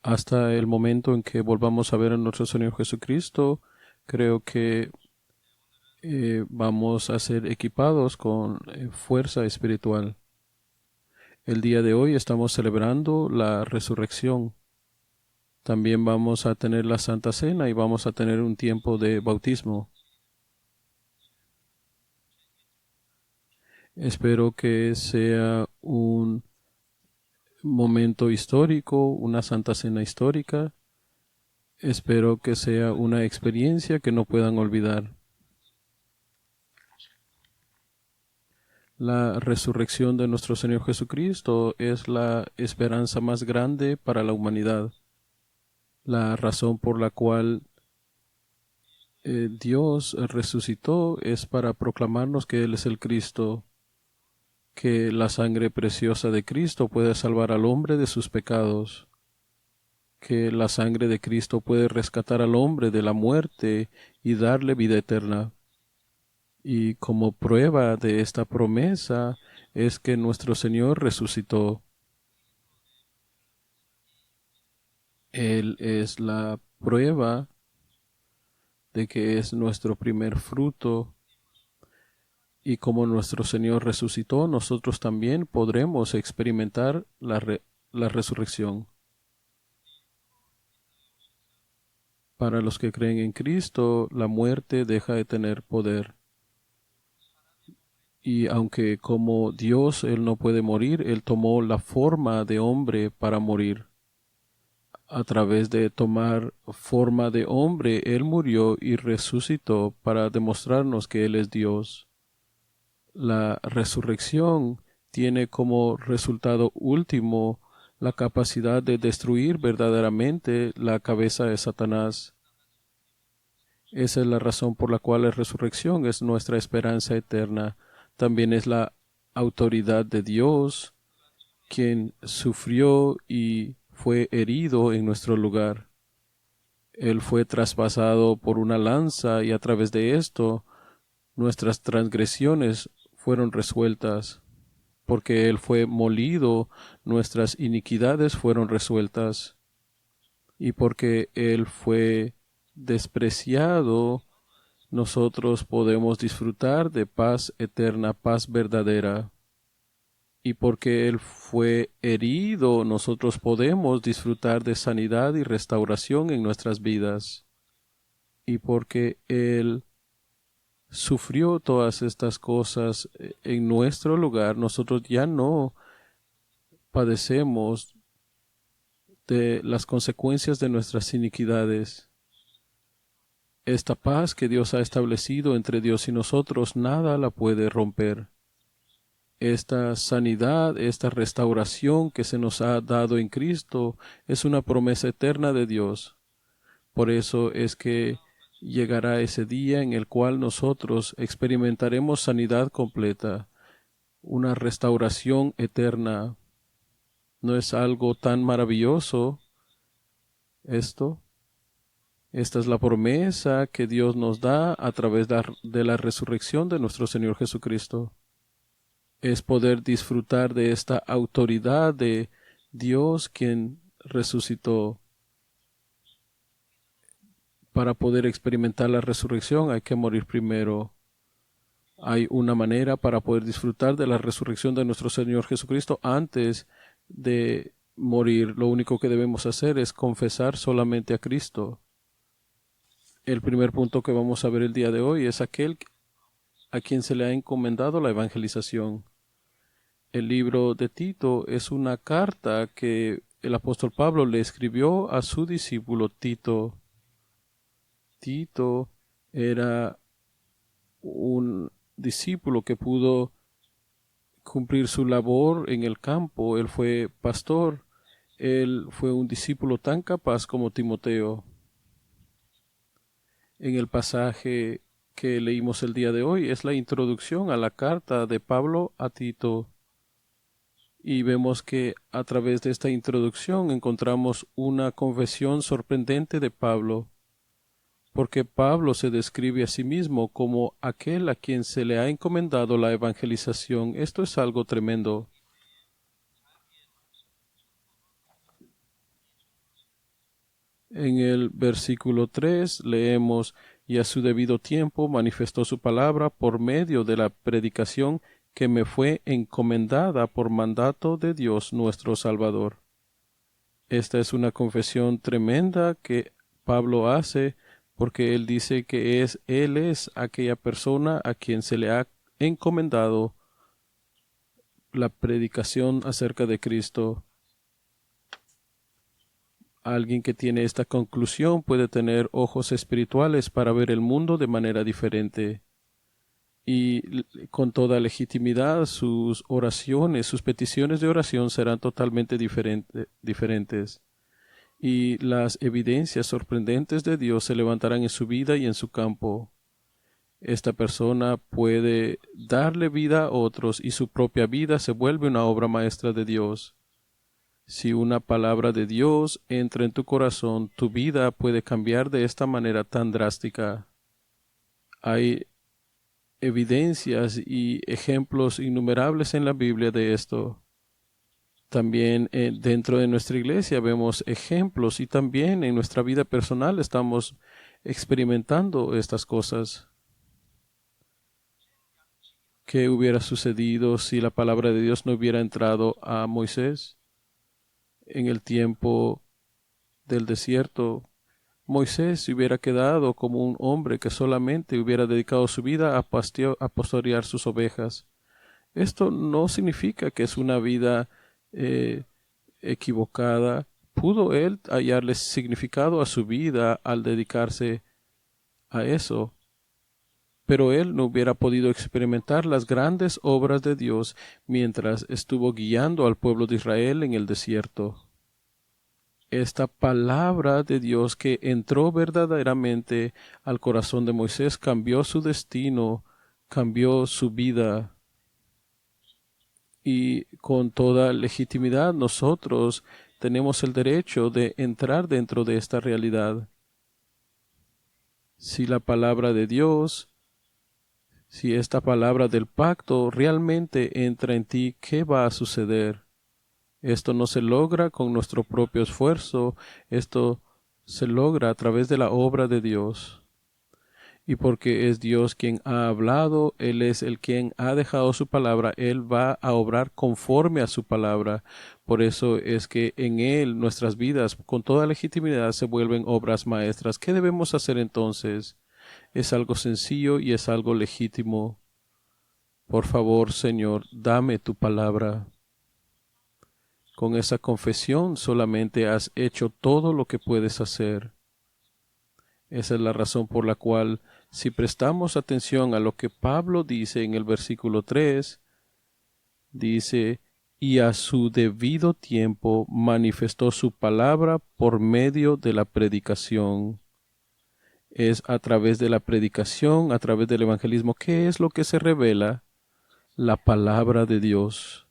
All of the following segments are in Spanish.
hasta el momento en que volvamos a ver a nuestro Señor Jesucristo, creo que vamos a ser equipados con fuerza espiritual. El día de hoy estamos celebrando la resurrección. También vamos a tener la Santa Cena y vamos a tener un tiempo de bautismo. Espero que sea un momento histórico, una Santa Cena histórica. Espero que sea una experiencia que no puedan olvidar. La resurrección de nuestro Señor Jesucristo es la esperanza más grande para la humanidad. La razón por la cual Dios resucitó es para proclamarnos que Él es el Cristo, que la sangre preciosa de Cristo puede salvar al hombre de sus pecados, que la sangre de Cristo puede rescatar al hombre de la muerte y darle vida eterna. Y como prueba de esta promesa es que nuestro Señor resucitó. Él es la prueba de que es nuestro primer fruto, y como nuestro Señor resucitó, nosotros también podremos experimentar la resurrección. Para los que creen en Cristo, la muerte deja de tener poder. Y aunque como Dios Él no puede morir, Él tomó la forma de hombre para morir. A través de tomar forma de hombre, Él murió y resucitó para demostrarnos que Él es Dios. La resurrección tiene como resultado último la capacidad de destruir verdaderamente la cabeza de Satanás. Esa es la razón por la cual la resurrección es nuestra esperanza eterna. También es la autoridad de Dios, quien sufrió y fue herido en nuestro lugar. Él fue traspasado por una lanza y a través de esto nuestras transgresiones fueron resueltas. Porque Él fue molido, nuestras iniquidades fueron resueltas. Y porque Él fue despreciado, nosotros podemos disfrutar de paz eterna, paz verdadera. Y porque Él fue herido, nosotros podemos disfrutar de sanidad y restauración en nuestras vidas. Y porque Él sufrió todas estas cosas en nuestro lugar, nosotros ya no padecemos de las consecuencias de nuestras iniquidades. Esta paz que Dios ha establecido entre Dios y nosotros, nada la puede romper. Esta sanidad, esta restauración que se nos ha dado en Cristo es una promesa eterna de Dios. Por eso es que llegará ese día en el cual nosotros experimentaremos sanidad completa, una restauración eterna. ¿No es algo tan maravilloso esto? Esta es la promesa que Dios nos da a través de la resurrección de nuestro Señor Jesucristo. Es poder disfrutar de esta autoridad de Dios quien resucitó. Para poder experimentar la resurrección hay que morir primero. Hay una manera para poder disfrutar de la resurrección de nuestro Señor Jesucristo antes de morir. Lo único que debemos hacer es confesar solamente a Cristo. El primer punto que vamos a ver el día de hoy es aquel a quien se le ha encomendado la evangelización. El libro de Tito es una carta que el apóstol Pablo le escribió a su discípulo Tito. Tito era un discípulo que pudo cumplir su labor en el campo. Él fue pastor. Él fue un discípulo tan capaz como Timoteo. En el pasaje que leímos el día de hoy es la introducción a la carta de Pablo a Tito. Y vemos que a través de esta introducción encontramos una confesión sorprendente de Pablo, porque Pablo se describe a sí mismo como aquel a quien se le ha encomendado la evangelización. Esto es algo tremendo. En el versículo 3 leemos: y a su debido tiempo manifestó su palabra por medio de la predicación que me fue encomendada por mandato de Dios nuestro Salvador. Esta es una confesión tremenda que Pablo hace, porque él dice que él es aquella persona a quien se le ha encomendado la predicación acerca de Cristo. Alguien que tiene esta conclusión puede tener ojos espirituales para ver el mundo de manera diferente. Y con toda legitimidad sus oraciones, sus peticiones de oración serán totalmente diferentes. Y las evidencias sorprendentes de Dios se levantarán en su vida y en su campo. Esta persona puede darle vida a otros y su propia vida se vuelve una obra maestra de Dios. Si una palabra de Dios entra en tu corazón, tu vida puede cambiar de esta manera tan drástica. Hay evidencias y ejemplos innumerables en la Biblia de esto. También dentro de nuestra iglesia vemos ejemplos y también en nuestra vida personal estamos experimentando estas cosas. ¿Qué hubiera sucedido si la palabra de Dios no hubiera entrado a Moisés? En el tiempo del desierto, Moisés se hubiera quedado como un hombre que solamente hubiera dedicado su vida a pastorear sus ovejas. Esto no significa que es una vida equivocada. ¿Pudo él hallarle significado a su vida al dedicarse a eso? Pero él no hubiera podido experimentar las grandes obras de Dios mientras estuvo guiando al pueblo de Israel en el desierto. Esta palabra de Dios que entró verdaderamente al corazón de Moisés cambió su destino, cambió su vida. Y con toda legitimidad nosotros tenemos el derecho de entrar dentro de esta realidad. Si la palabra de Dios, si esta palabra del pacto realmente entra en ti, ¿qué va a suceder? Esto no se logra con nuestro propio esfuerzo, esto se logra a través de la obra de Dios. Y porque es Dios quien ha hablado, Él es el quien ha dejado su palabra, Él va a obrar conforme a su palabra. Por eso es que en Él nuestras vidas con toda legitimidad se vuelven obras maestras. ¿Qué debemos hacer entonces? Es algo sencillo y es algo legítimo. Por favor, Señor, dame tu palabra. Con esa confesión solamente has hecho todo lo que puedes hacer. Esa es la razón por la cual, si prestamos atención a lo que Pablo dice en el versículo 3, dice: y a su debido tiempo manifestó su palabra por medio de la predicación. Es a través de la predicación, a través del evangelismo, ¿qué es lo que se revela? La palabra de Dios.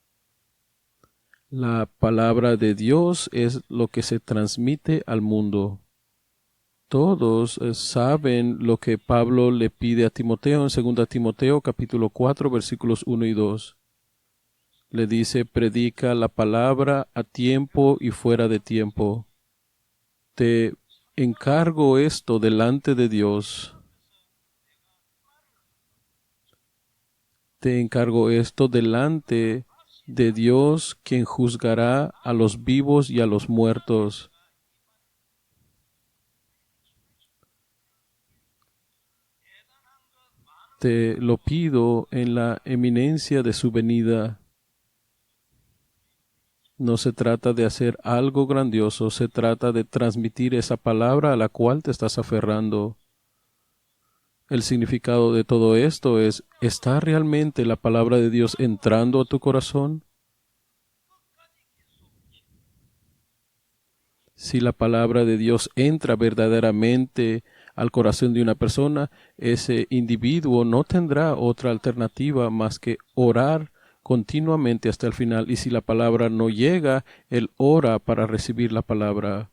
La palabra de Dios es lo que se transmite al mundo. Todos saben lo que Pablo le pide a Timoteo en 2 Timoteo capítulo 4 versículos 1 y 2. Le dice: predica la palabra a tiempo y fuera de tiempo. Te encargo esto delante de Dios. Te encargo esto delante de Dios, quien juzgará a los vivos y a los muertos. Te lo pido en la eminencia de su venida. No se trata de hacer algo grandioso, se trata de transmitir esa palabra a la cual te estás aferrando. El significado de todo esto es: ¿está realmente la palabra de Dios entrando a tu corazón? Si la palabra de Dios entra verdaderamente al corazón de una persona, ese individuo no tendrá otra alternativa más que orar continuamente hasta el final. Y si la palabra no llega, él ora para recibir la palabra.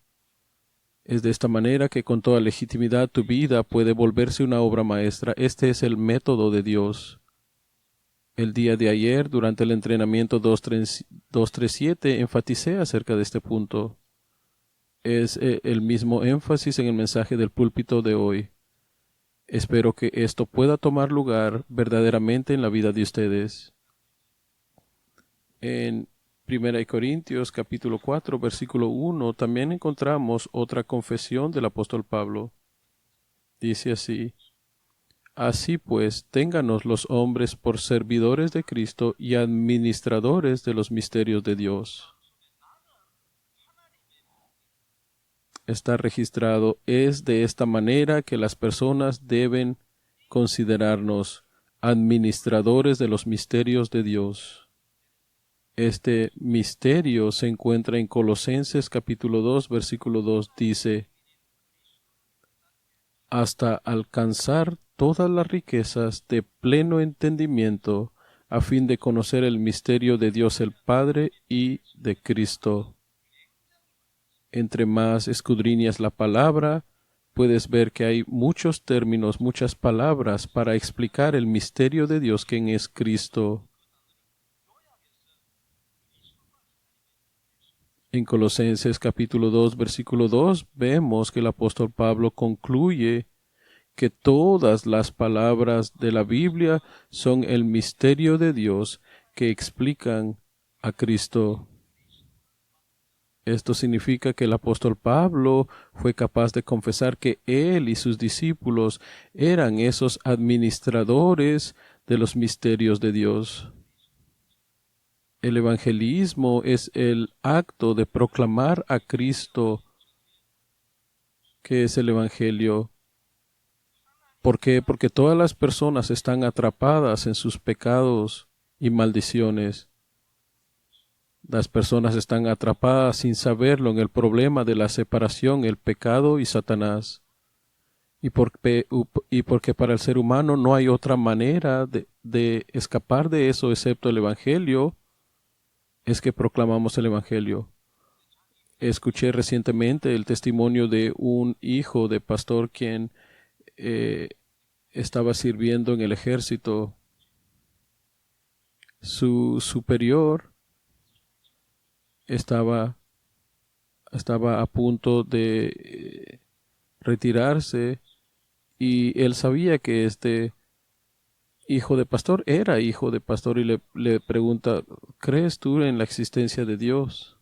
Es de esta manera que con toda legitimidad tu vida puede volverse una obra maestra. Este es el método de Dios. El día de ayer, durante el entrenamiento 237, enfaticé acerca de este punto. es el mismo énfasis en el mensaje del púlpito de hoy. Espero que esto pueda tomar lugar verdaderamente en la vida de ustedes. En 1 Corintios capítulo 4, versículo 1, también encontramos otra confesión del apóstol Pablo. Dice así: Así pues, ténganos los hombres por servidores de Cristo y administradores de los misterios de Dios. Está registrado, es de esta manera que las personas deben considerarnos administradores de los misterios de Dios. Este misterio se encuentra en Colosenses capítulo 2, versículo 2, dice: hasta alcanzar todas las riquezas de pleno entendimiento, a fin de conocer el misterio de Dios el Padre y de Cristo. Entre más escudriñas la palabra, puedes ver que hay muchos términos, muchas palabras para explicar el misterio de Dios, quien es Cristo. En Colosenses capítulo 2, versículo 2, vemos que el apóstol Pablo concluye que todas las palabras de la Biblia son el misterio de Dios que explican a Cristo. Esto significa que el apóstol Pablo fue capaz de confesar que él y sus discípulos eran esos administradores de los misterios de Dios. El evangelismo es el acto de proclamar a Cristo, que es el evangelio. ¿Por qué? Porque todas las personas están atrapadas en sus pecados y maldiciones. Las personas están atrapadas sin saberlo en el problema de la separación, el pecado y Satanás. Y porque para el ser humano no hay otra manera de escapar de eso excepto el Evangelio, es que proclamamos el Evangelio. Escuché recientemente el testimonio de un hijo de pastor quien estaba sirviendo en el ejército. Su superior estaba a punto de retirarse y él sabía que este hijo de pastor era hijo de pastor y le pregunta: ¿crees tú en la existencia de Dios?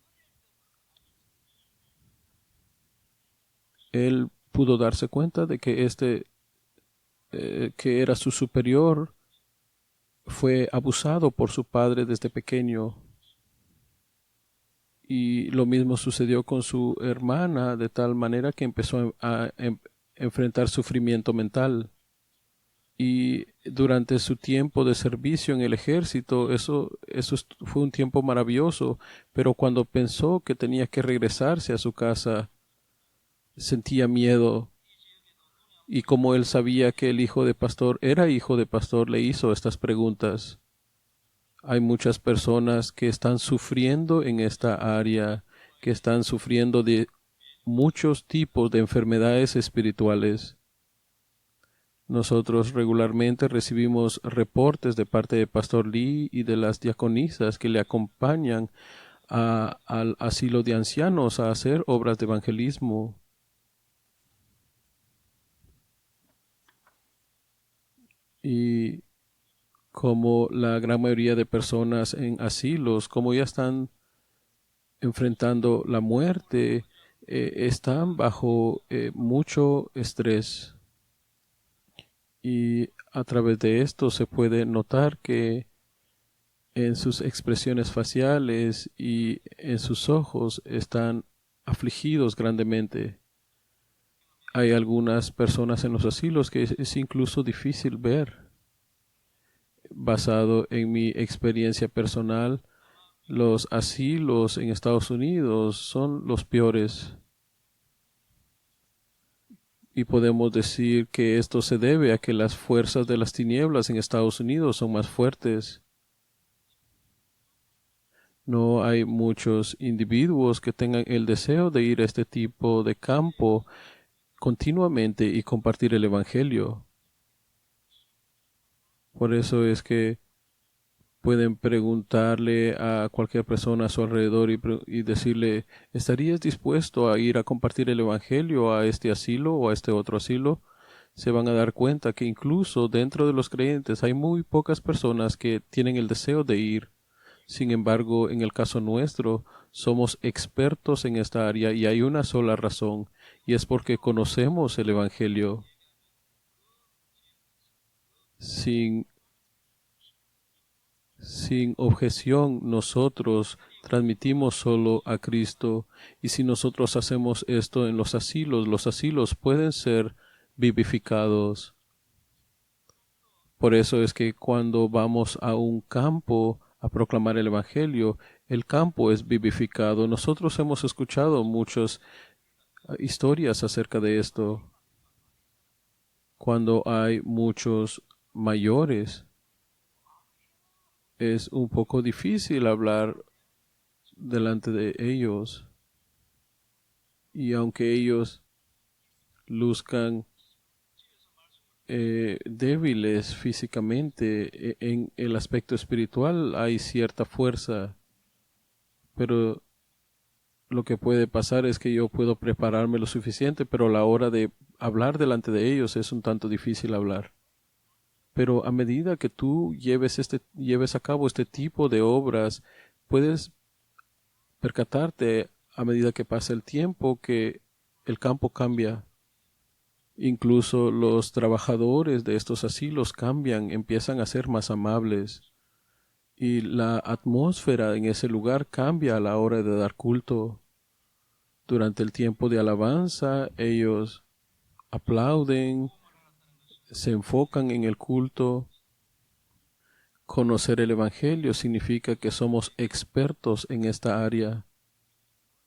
Él pudo darse cuenta de que que era su superior, fue abusado por su padre desde pequeño. Y lo mismo sucedió con su hermana, de tal manera que empezó a enfrentar sufrimiento mental. Y durante su tiempo de servicio en el ejército, fue un tiempo maravilloso, pero cuando pensó que tenía que regresarse a su casa, sentía miedo. Y como él sabía que el hijo de pastor era hijo de pastor, le hizo estas preguntas. Hay muchas personas que están sufriendo en esta área, que están sufriendo de muchos tipos de enfermedades espirituales. Nosotros regularmente recibimos reportes de parte de Pastor Lee y de las diaconisas que le acompañan al asilo de ancianos a hacer obras de evangelismo. Y como la gran mayoría de personas en asilos, como ya están enfrentando la muerte, están bajo mucho estrés. Y a través de esto se puede notar que en sus expresiones faciales y en sus ojos están afligidos grandemente. Hay algunas personas en los asilos que es incluso difícil ver. Basado en mi experiencia personal, los asilos en Estados Unidos son los peores. Y podemos decir que esto se debe a que las fuerzas de las tinieblas en Estados Unidos son más fuertes. No hay muchos individuos que tengan el deseo de ir a este tipo de campo continuamente y compartir el Evangelio. Por eso es que Pueden preguntarle a cualquier persona a su alrededor y decirle, ¿estarías dispuesto a ir a compartir el Evangelio a este asilo o a este otro asilo? Se van a dar cuenta que incluso dentro de los creyentes hay muy pocas personas que tienen el deseo de ir. Sin embargo, en el caso nuestro, somos expertos en esta área y hay una sola razón, y es porque conocemos el Evangelio. Sin Sin objeción, nosotros transmitimos solo a Cristo, y si nosotros hacemos esto en los asilos pueden ser vivificados. Por eso es que cuando vamos a un campo a proclamar el Evangelio, el campo es vivificado. Nosotros hemos escuchado muchas historias acerca de esto. Cuando hay muchos mayores, es un poco difícil hablar delante de ellos, y aunque ellos luzcan débiles físicamente, en el aspecto espiritual hay cierta fuerza, pero lo que puede pasar es que yo puedo prepararme lo suficiente, pero a la hora de hablar delante de ellos es un tanto difícil hablar. Pero a medida que tú lleves a cabo este tipo de obras, puedes percatarte a medida que pasa el tiempo que el campo cambia. Incluso los trabajadores de estos asilos cambian, empiezan a ser más amables, y la atmósfera en ese lugar cambia a la hora de dar culto. Durante el tiempo de alabanza, ellos aplauden, se enfocan en el culto. Conocer el Evangelio significa que somos expertos en esta área.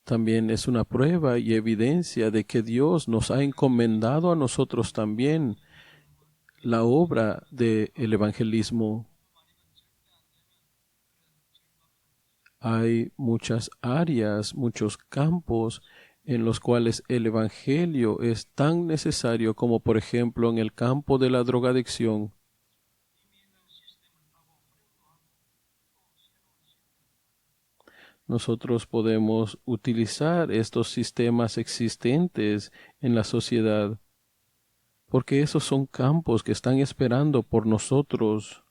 También es una prueba y evidencia de que Dios nos ha encomendado a nosotros también la obra del evangelismo. Hay muchas áreas, muchos campos en los cuales el evangelio es tan necesario como, por ejemplo, en el campo de la drogadicción. Nosotros podemos utilizar estos sistemas existentes en la sociedad, porque esos son campos que están esperando por nosotros,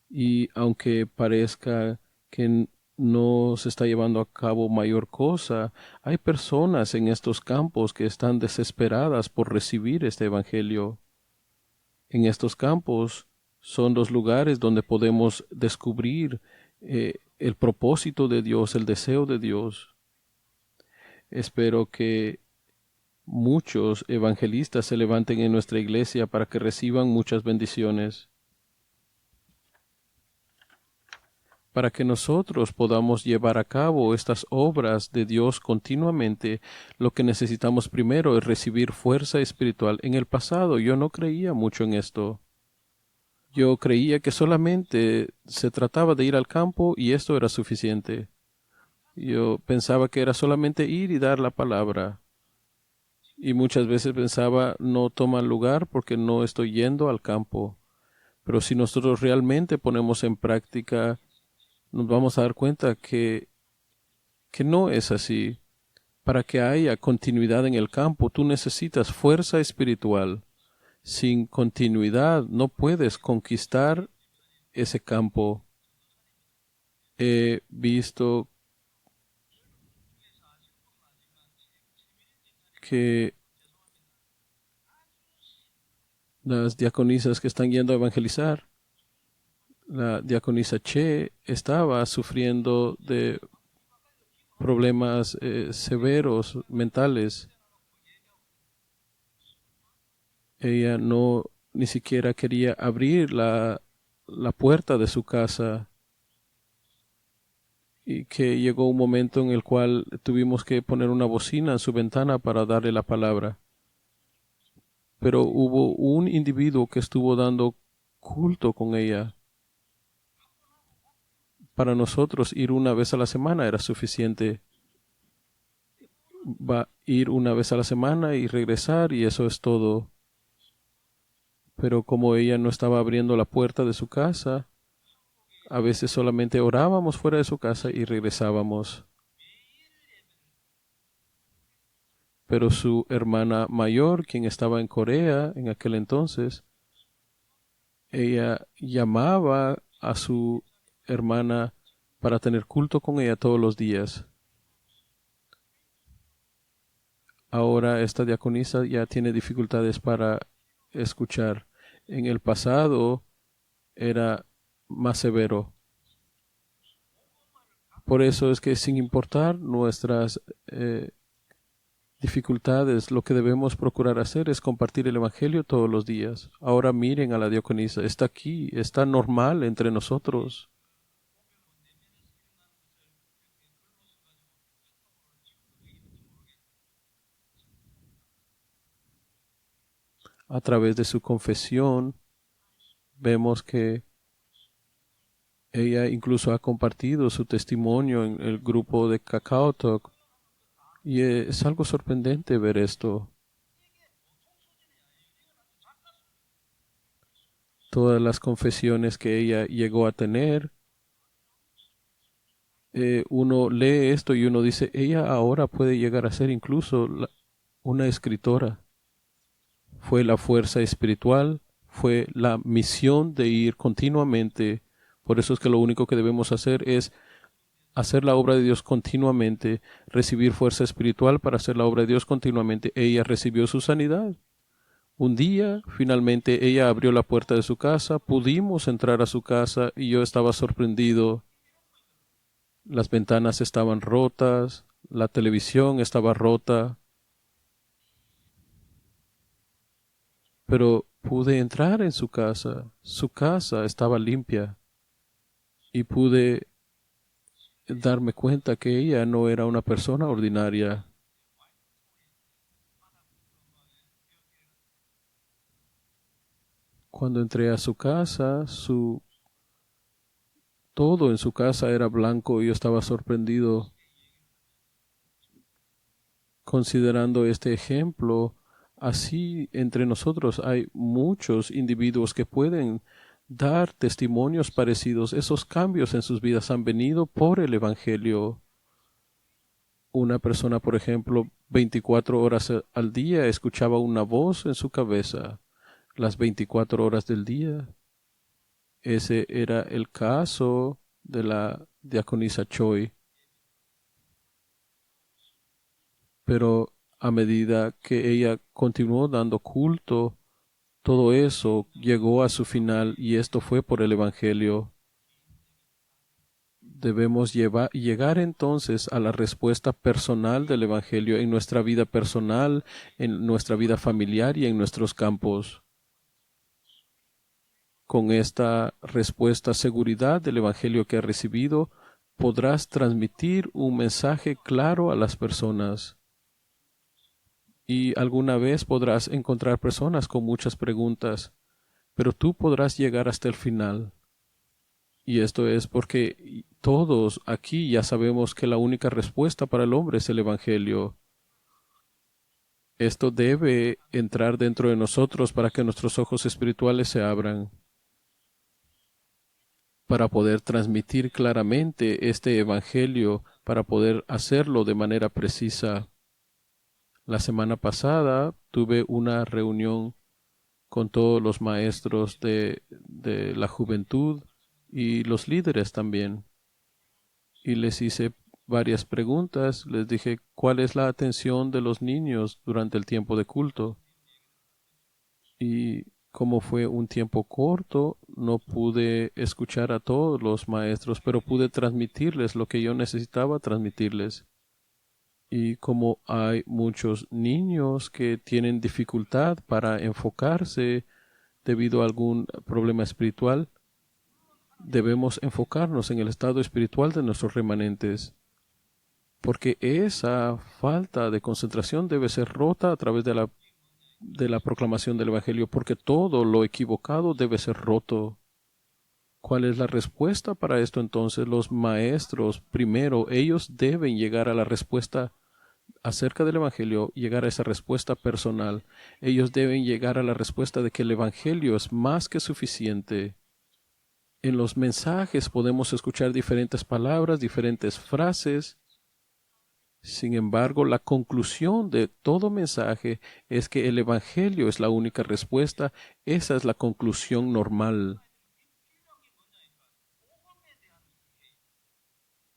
y aunque parezca que no se está llevando a cabo mayor cosa, hay personas en estos campos que están desesperadas por recibir este evangelio. En estos campos son los lugares donde podemos descubrir el propósito de Dios, el deseo de Dios. Espero que muchos evangelistas se levanten en nuestra iglesia para que reciban muchas bendiciones. Para que nosotros podamos llevar a cabo estas obras de Dios continuamente, lo que necesitamos primero es recibir fuerza espiritual. En el pasado yo no creía mucho en esto. Yo creía que solamente se trataba de ir al campo y esto era suficiente. Yo pensaba que era solamente ir y dar la palabra. Y muchas veces pensaba, no toma lugar porque no estoy yendo al campo. Pero si nosotros realmente ponemos en práctica, nos vamos a dar cuenta que no es así. Para que haya continuidad en el campo, tú necesitas fuerza espiritual. Sin continuidad no puedes conquistar ese campo. He visto que las diaconisas que están yendo a evangelizar, la diaconisa Che estaba sufriendo de problemas severos mentales. Ella no ni siquiera quería abrir la puerta de su casa, y que llegó un momento en el cual tuvimos que poner una bocina en su ventana para darle la palabra. Pero hubo un individuo que estuvo dando culto con ella. Para nosotros ir una vez a la semana era suficiente. Va a ir una vez a la semana y regresar y eso es todo. Pero como ella no estaba abriendo la puerta de su casa, a veces solamente orábamos fuera de su casa y regresábamos. Pero su hermana mayor, quien estaba en Corea en aquel entonces, ella llamaba a su hermana para tener culto con ella todos los días. Ahora esta diaconisa ya tiene dificultades para escuchar. En el pasado era más severo. Por eso es que sin importar nuestras dificultades, lo que debemos procurar hacer es compartir el Evangelio todos los días. Ahora miren a la diaconisa, está aquí, está normal entre nosotros. A través de su confesión, vemos que ella incluso ha compartido su testimonio en el grupo de Kakao Talk. Y es algo sorprendente ver esto. Todas las confesiones que ella llegó a tener, uno lee esto y uno dice, ella ahora puede llegar a ser incluso una escritora. Fue la fuerza espiritual, fue la misión de ir continuamente. Por eso es que lo único que debemos hacer es hacer la obra de Dios continuamente, recibir fuerza espiritual para hacer la obra de Dios continuamente. Ella recibió su sanidad. Un día, finalmente, ella abrió la puerta de su casa, pudimos entrar a su casa y yo estaba sorprendido. Las ventanas estaban rotas, la televisión estaba rota, pero pude entrar en su casa estaba limpia y pude darme cuenta que ella no era una persona ordinaria. Cuando entré a su casa, todo en su casa era blanco y yo estaba sorprendido considerando este ejemplo. Así entre nosotros hay muchos individuos que pueden dar testimonios parecidos. Esos cambios en sus vidas han venido por el Evangelio. Una persona, por ejemplo, 24 horas al día escuchaba una voz en su cabeza, las 24 horas del día. Ese era el caso de la diaconisa Choi. Pero a medida que ella continuó dando culto, todo eso llegó a su final y esto fue por el Evangelio. Debemos llegar entonces a la respuesta personal del Evangelio en nuestra vida personal, en nuestra vida familiar y en nuestros campos. Con esta respuesta, seguridad del Evangelio que has recibido, podrás transmitir un mensaje claro a las personas. Y alguna vez podrás encontrar personas con muchas preguntas, pero tú podrás llegar hasta el final. Y esto es porque todos aquí ya sabemos que la única respuesta para el hombre es el Evangelio. Esto debe entrar dentro de nosotros para que nuestros ojos espirituales se abran, para poder transmitir claramente este Evangelio, para poder hacerlo de manera precisa. La semana pasada tuve una reunión con todos los maestros de la juventud y los líderes también. Y les hice varias preguntas. Les dije, ¿cuál es la atención de los niños durante el tiempo de culto? Y como fue un tiempo corto, no pude escuchar a todos los maestros, pero pude transmitirles lo que yo necesitaba transmitirles. Y como hay muchos niños que tienen dificultad para enfocarse debido a algún problema espiritual, debemos enfocarnos en el estado espiritual de nuestros remanentes, porque esa falta de concentración debe ser rota a través de la proclamación del Evangelio, porque todo lo equivocado debe ser roto. ¿Cuál es la respuesta para esto entonces? Los maestros, primero, ellos deben llegar a la respuesta acerca del Evangelio, llegar a esa respuesta personal. Ellos deben llegar a la respuesta de que el Evangelio es más que suficiente. En los mensajes podemos escuchar diferentes palabras, diferentes frases. Sin embargo, la conclusión de todo mensaje es que el Evangelio es la única respuesta. Esa es la conclusión normal.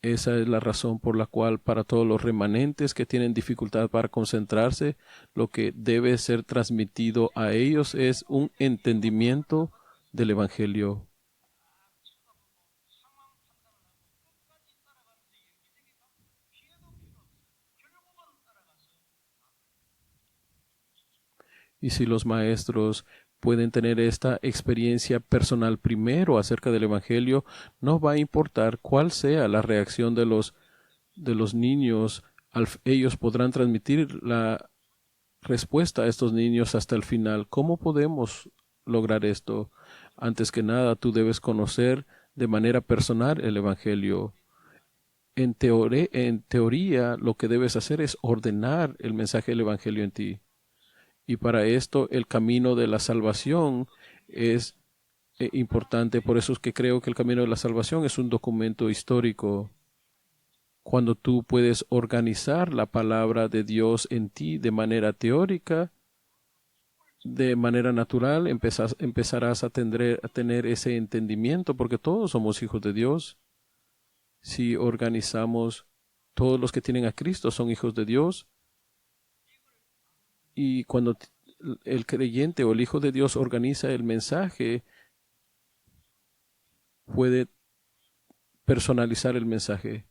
Esa es la razón por la cual para todos los remanentes que tienen dificultad para concentrarse, lo que debe ser transmitido a ellos es un entendimiento del Evangelio. Y si los maestros pueden tener esta experiencia personal primero acerca del Evangelio, no va a importar cuál sea la reacción de los niños, ellos podrán transmitir la respuesta a estos niños hasta el final. ¿Cómo podemos lograr esto? Antes que nada, tú debes conocer de manera personal el Evangelio. En teoría, lo que debes hacer es ordenar el mensaje del Evangelio en ti. Y para esto, el camino de la salvación es importante. Por eso es que creo que el camino de la salvación es un documento histórico. Cuando tú puedes organizar la palabra de Dios en ti de manera teórica, de manera natural, empezarás a tener ese entendimiento, porque todos somos hijos de Dios. Si organizamos, todos los que tienen a Cristo son hijos de Dios. Y cuando el creyente o el hijo de Dios organiza el mensaje, puede personalizar el mensaje.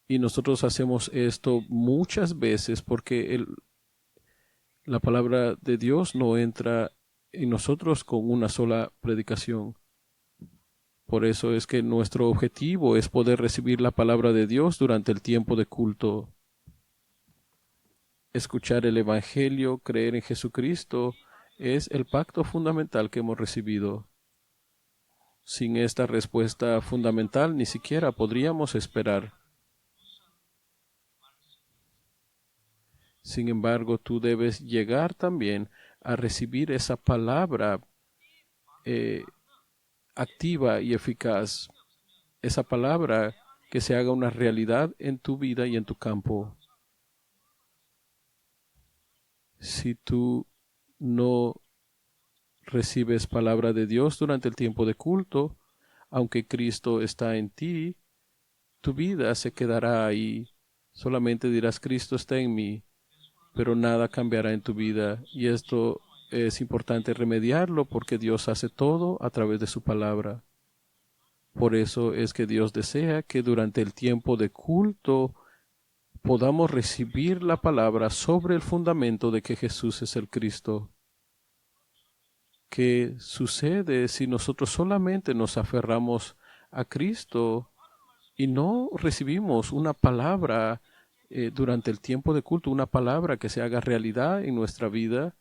Y nosotros hacemos esto muchas veces porque la palabra de Dios no entra en nosotros con una sola predicación. Por eso es que nuestro objetivo es poder recibir la palabra de Dios durante el tiempo de culto. Escuchar el Evangelio, creer en Jesucristo, es el pacto fundamental que hemos recibido. Sin esta respuesta fundamental ni siquiera podríamos esperar. Sin embargo, tú debes llegar también a recibir esa palabra activa y eficaz, esa palabra que se haga una realidad en tu vida y en tu campo. Si tú no recibes palabra de Dios durante el tiempo de culto, aunque Cristo está en ti, tu vida se quedará ahí. Solamente dirás, Cristo está en mí, pero nada cambiará en tu vida. Y esto es importante remediarlo porque Dios hace todo a través de su palabra. Por eso es que Dios desea que durante el tiempo de culto podamos recibir la palabra sobre el fundamento de que Jesús es el Cristo. ¿Qué sucede si nosotros solamente nos aferramos a Cristo y no recibimos una palabra durante el tiempo de culto, una palabra que se haga realidad en nuestra vida?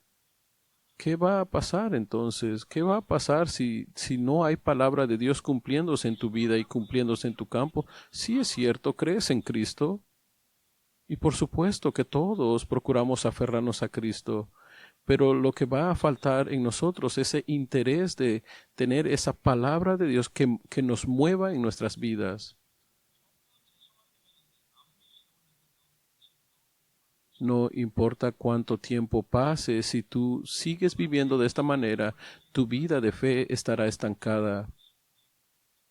¿Qué va a pasar entonces? ¿Qué va a pasar si no hay palabra de Dios cumpliéndose en tu vida y cumpliéndose en tu campo? Sí es cierto, crees en Cristo. Y por supuesto que todos procuramos aferrarnos a Cristo. Pero lo que va a faltar en nosotros es ese interés de tener esa palabra de Dios que nos mueva en nuestras vidas. No importa cuánto tiempo pase, si tú sigues viviendo de esta manera, tu vida de fe estará estancada.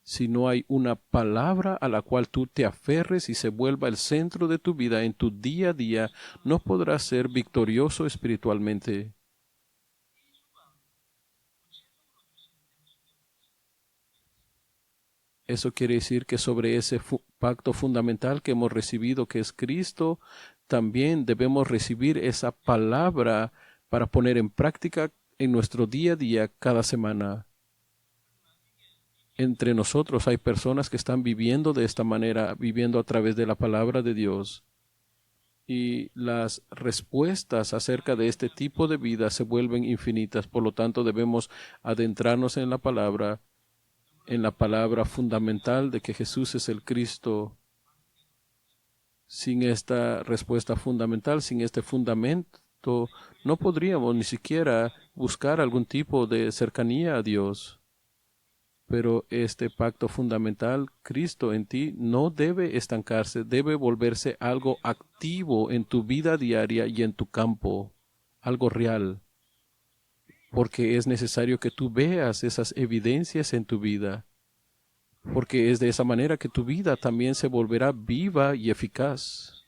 Si no hay una palabra a la cual tú te aferres y se vuelva el centro de tu vida en tu día a día, no podrás ser victorioso espiritualmente. Eso quiere decir que sobre ese pacto fundamental que hemos recibido, que es Cristo, también debemos recibir esa palabra para poner en práctica en nuestro día a día cada semana. Entre nosotros hay personas que están viviendo de esta manera, viviendo a través de la palabra de Dios. Y las respuestas acerca de este tipo de vida se vuelven infinitas. Por lo tanto, debemos adentrarnos en la palabra fundamental de que Jesús es el Cristo. Sin esta respuesta fundamental, sin este fundamento, no podríamos ni siquiera buscar algún tipo de cercanía a Dios. Pero este pacto fundamental, Cristo en ti, no debe estancarse, debe volverse algo activo en tu vida diaria y en tu campo, algo real, porque es necesario que tú veas esas evidencias en tu vida, porque es de esa manera que tu vida también se volverá viva y eficaz.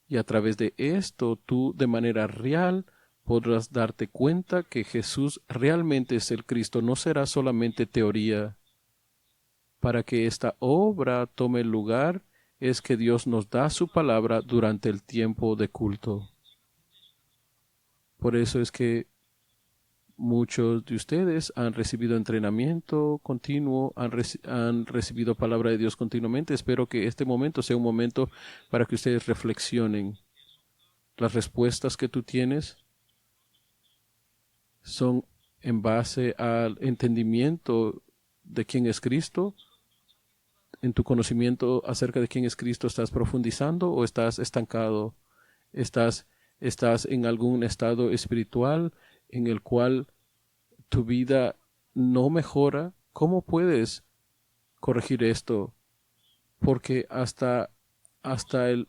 Y a través de esto, tú de manera real podrás darte cuenta que Jesús realmente es el Cristo, no será solamente teoría. Para que esta obra tome lugar, es que Dios nos da su palabra durante el tiempo de culto. Por eso es que muchos de ustedes han recibido entrenamiento continuo, han recibido palabra de Dios continuamente. Espero que este momento sea un momento para que ustedes reflexionen. Las respuestas que tú tienes son en base al entendimiento de quién es Cristo. ¿En tu conocimiento acerca de quién es Cristo estás profundizando o estás estancado? ¿Estás en algún estado espiritual en el cual tu vida no mejora? ¿Cómo puedes corregir esto? Porque hasta el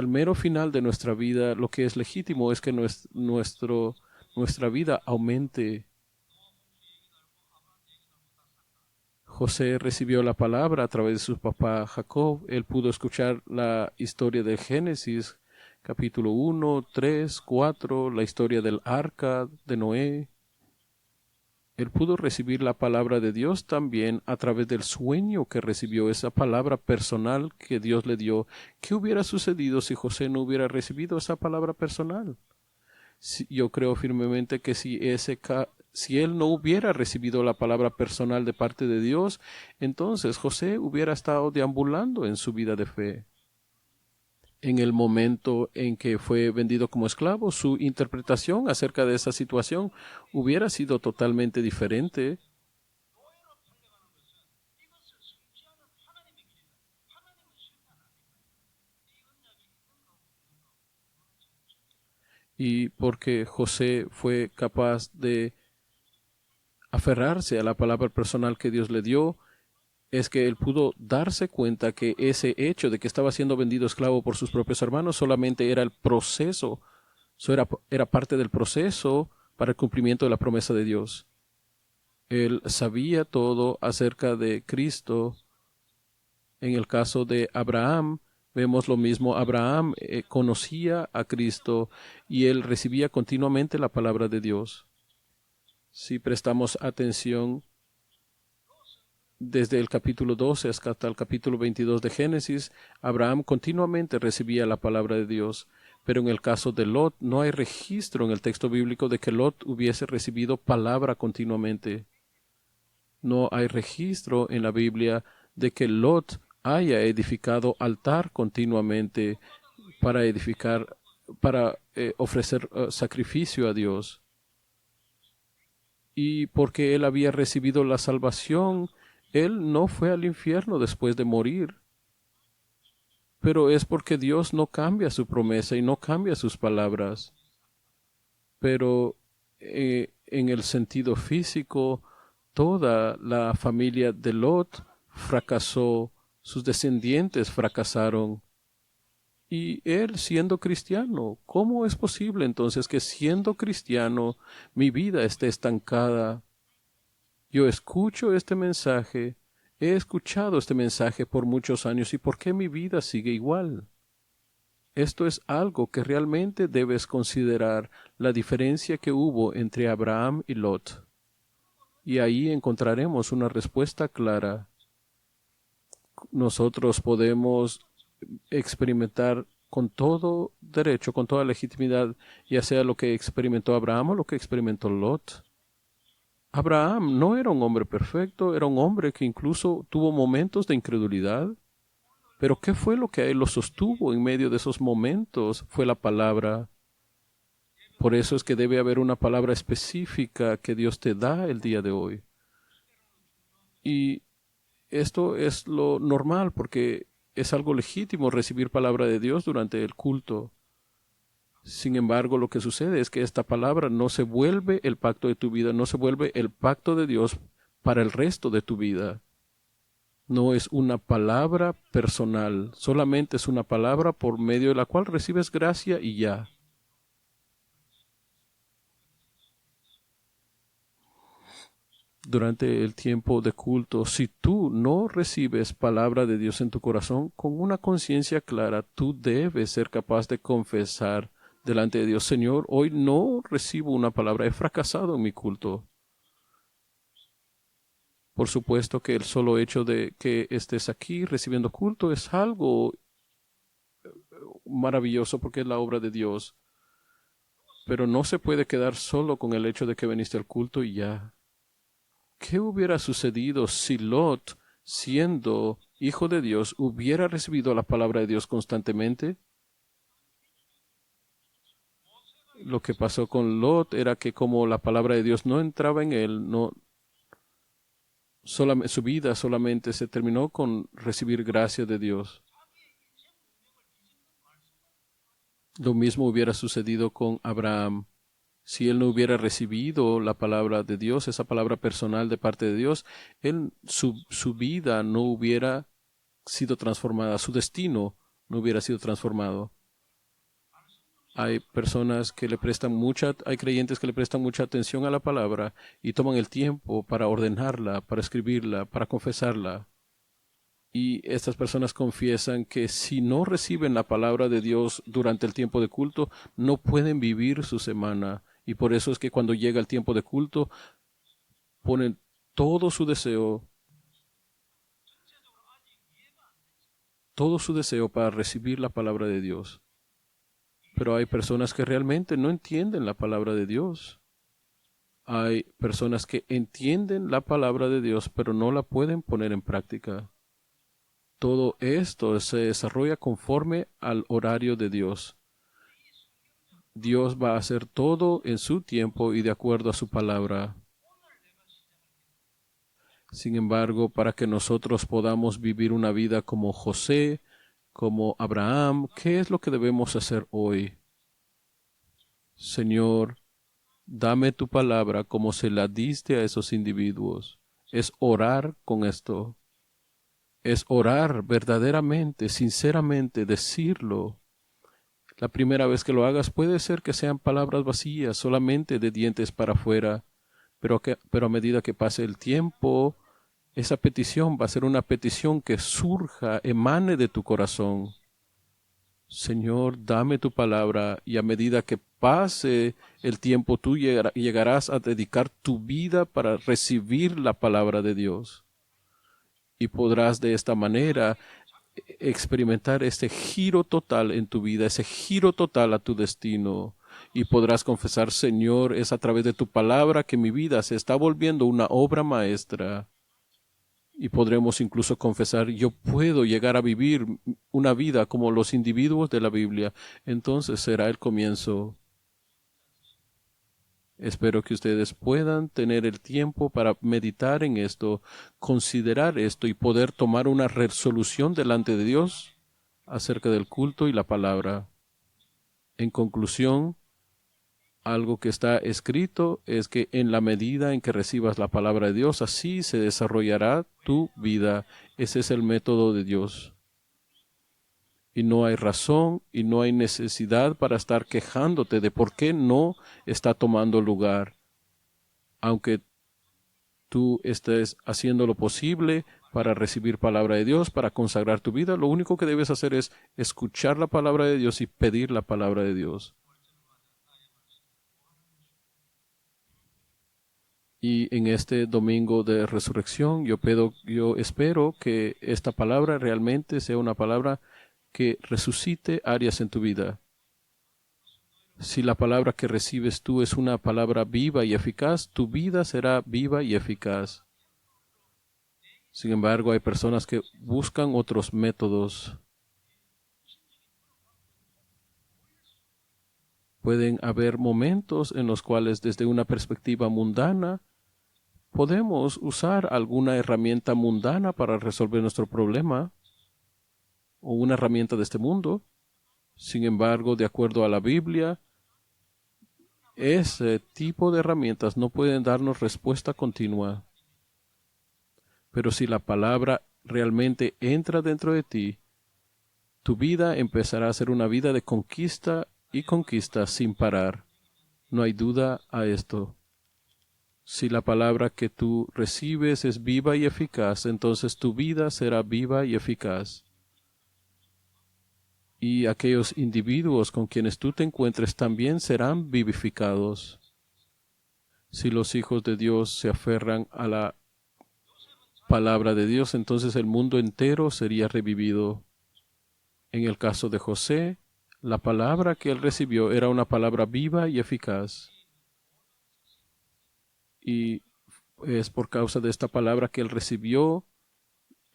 mero final de nuestra vida, lo que es legítimo es que nuestra vida aumente. José recibió la palabra a través de su papá Jacob. Él pudo escuchar la historia de Génesis, capítulo 1, 3, 4, la historia del arca de Noé. Él pudo recibir la palabra de Dios también a través del sueño que recibió, esa palabra personal que Dios le dio. ¿Qué hubiera sucedido si José no hubiera recibido esa palabra personal? Yo creo firmemente que si él no hubiera recibido la palabra personal de parte de Dios, entonces José hubiera estado deambulando en su vida de fe. En el momento en que fue vendido como esclavo, su interpretación acerca de esa situación hubiera sido totalmente diferente. Y porque José fue capaz de aferrarse a la palabra personal que Dios le dio, es que él pudo darse cuenta que ese hecho de que estaba siendo vendido esclavo por sus propios hermanos solamente era el proceso, era parte del proceso para el cumplimiento de la promesa de Dios. Él sabía todo acerca de Cristo. En el caso de Abraham, vemos lo mismo. Abraham conocía a Cristo y él recibía continuamente la palabra de Dios. Si prestamos atención desde el capítulo 12 hasta el capítulo 22 de Génesis, Abraham continuamente recibía la palabra de Dios. Pero en el caso de Lot, no hay registro en el texto bíblico de que Lot hubiese recibido palabra continuamente. No hay registro en la Biblia de que Lot haya edificado altar continuamente para ofrecer sacrificio a Dios. Y porque él había recibido la salvación, él no fue al infierno después de morir. Pero es porque Dios no cambia su promesa y no cambia sus palabras. Pero en el sentido físico, toda la familia de Lot fracasó, sus descendientes fracasaron. Y él siendo cristiano, ¿cómo es posible entonces que siendo cristiano mi vida esté estancada? Yo escucho este mensaje, he escuchado este mensaje por muchos años y ¿por qué mi vida sigue igual? Esto es algo que realmente debes considerar, la diferencia que hubo entre Abraham y Lot. Y ahí encontraremos una respuesta clara. Nosotros podemos experimentar con todo derecho, con toda legitimidad, ya sea lo que experimentó Abraham o lo que experimentó Lot. Abraham no era un hombre perfecto, era un hombre que incluso tuvo momentos de incredulidad. Pero ¿qué fue lo que a él lo sostuvo en medio de esos momentos? Fue la palabra. Por eso es que debe haber una palabra específica que Dios te da el día de hoy. Y esto es lo normal porque es algo legítimo recibir palabra de Dios durante el culto. Sin embargo, lo que sucede es que esta palabra no se vuelve el pacto de tu vida, no se vuelve el pacto de Dios para el resto de tu vida. No es una palabra personal, solamente es una palabra por medio de la cual recibes gracia y ya. Durante el tiempo de culto, si tú no recibes palabra de Dios en tu corazón con una conciencia clara, tú debes ser capaz de confesar delante de Dios: Señor, hoy no recibo una palabra, he fracasado en mi culto. Por supuesto que el solo hecho de que estés aquí recibiendo culto es algo maravilloso porque es la obra de Dios, pero no se puede quedar solo con el hecho de que viniste al culto y ya. ¿Qué hubiera sucedido si Lot, siendo hijo de Dios, hubiera recibido la palabra de Dios constantemente? Lo que pasó con Lot era que como la palabra de Dios no entraba en él, su vida solamente se terminó con recibir gracia de Dios. Lo mismo hubiera sucedido con Abraham. Si él no hubiera recibido la palabra de Dios, esa palabra personal de parte de Dios, su vida no hubiera sido transformada, su destino no hubiera sido transformado. Hay hay creyentes que le prestan mucha atención a la palabra y toman el tiempo para ordenarla, para escribirla, para confesarla. Y estas personas confiesan que si no reciben la palabra de Dios durante el tiempo de culto, no pueden vivir su semana. Y por eso es que cuando llega el tiempo de culto, ponen todo su deseo, todo su deseo para recibir la palabra de Dios. Pero hay personas que realmente no entienden la palabra de Dios. Hay personas que entienden la palabra de Dios, pero no la pueden poner en práctica. Todo esto se desarrolla conforme al horario de Dios. Dios va a hacer todo en su tiempo y de acuerdo a su palabra. Sin embargo, para que nosotros podamos vivir una vida como José, como Abraham, ¿qué es lo que debemos hacer hoy? Señor, dame tu palabra como se la diste a esos individuos. Es orar con esto. Es orar verdaderamente, sinceramente, decirlo. La primera vez que lo hagas puede ser que sean palabras vacías, solamente de dientes para afuera, pero a medida que pase el tiempo, esa petición va a ser una petición que surja, emane de tu corazón. Señor, dame tu palabra, y a medida que pase el tiempo, tú llegarás a dedicar tu vida para recibir la palabra de Dios. Y podrás de esta manera experimentar este giro total en tu vida, ese giro total a tu destino. Y podrás confesar: Señor, es a través de tu palabra que mi vida se está volviendo una obra maestra. Y podremos incluso confesar: yo puedo llegar a vivir una vida como los individuos de la Biblia. Entonces será el comienzo. Espero que ustedes puedan tener el tiempo para meditar en esto, considerar esto y poder tomar una resolución delante de Dios acerca del culto y la palabra. En conclusión, algo que está escrito es que en la medida en que recibas la palabra de Dios, así se desarrollará tu vida. Ese es el método de Dios. Y no hay razón y no hay necesidad para estar quejándote de por qué no está tomando lugar. Aunque tú estés haciendo lo posible para recibir palabra de Dios, para consagrar tu vida, lo único que debes hacer es escuchar la palabra de Dios y pedir la palabra de Dios. Y en este domingo de resurrección, yo espero que esta palabra realmente sea una palabra que resucite áreas en tu vida. Si la palabra que recibes tú es una palabra viva y eficaz, tu vida será viva y eficaz. Sin embargo, hay personas que buscan otros métodos. Pueden haber momentos en los cuales, desde una perspectiva mundana, podemos usar alguna herramienta mundana para resolver nuestro problema, o una herramienta de este mundo. Sin embargo, de acuerdo a la Biblia, ese tipo de herramientas no pueden darnos respuesta continua. Pero si la palabra realmente entra dentro de ti, tu vida empezará a ser una vida de conquista y conquista sin parar. No hay duda a esto. Si la palabra que tú recibes es viva y eficaz, entonces tu vida será viva y eficaz. Y aquellos individuos con quienes tú te encuentres también serán vivificados. Si los hijos de Dios se aferran a la palabra de Dios, entonces el mundo entero sería revivido. En el caso de José, la palabra que él recibió era una palabra viva y eficaz. Y es por causa de esta palabra que él recibió,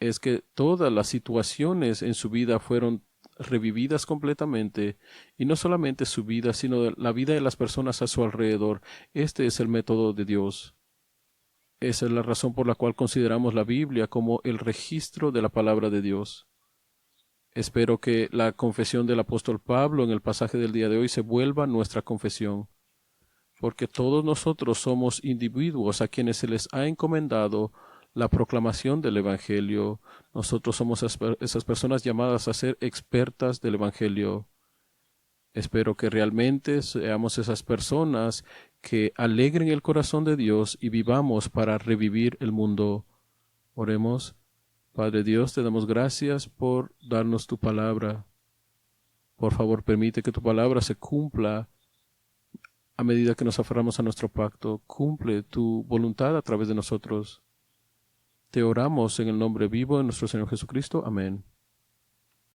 es que todas las situaciones en su vida fueron revividas completamente, y no solamente su vida, sino la vida de las personas a su alrededor. Este es el método de Dios. Esa es la razón por la cual consideramos la Biblia como el registro de la palabra de Dios. Espero que la confesión del apóstol Pablo en el pasaje del día de hoy se vuelva nuestra confesión, porque todos nosotros somos individuos a quienes se les ha encomendado la proclamación del Evangelio. Nosotros somos esas personas llamadas a ser expertas del Evangelio. Espero que realmente seamos esas personas que alegren el corazón de Dios y vivamos para revivir el mundo. Oremos. Padre Dios, te damos gracias por darnos tu palabra. Por favor, permite que tu palabra se cumpla a medida que nos aferramos a nuestro pacto. Cumple tu voluntad a través de nosotros. Te oramos en el nombre vivo de nuestro Señor Jesucristo. Amén.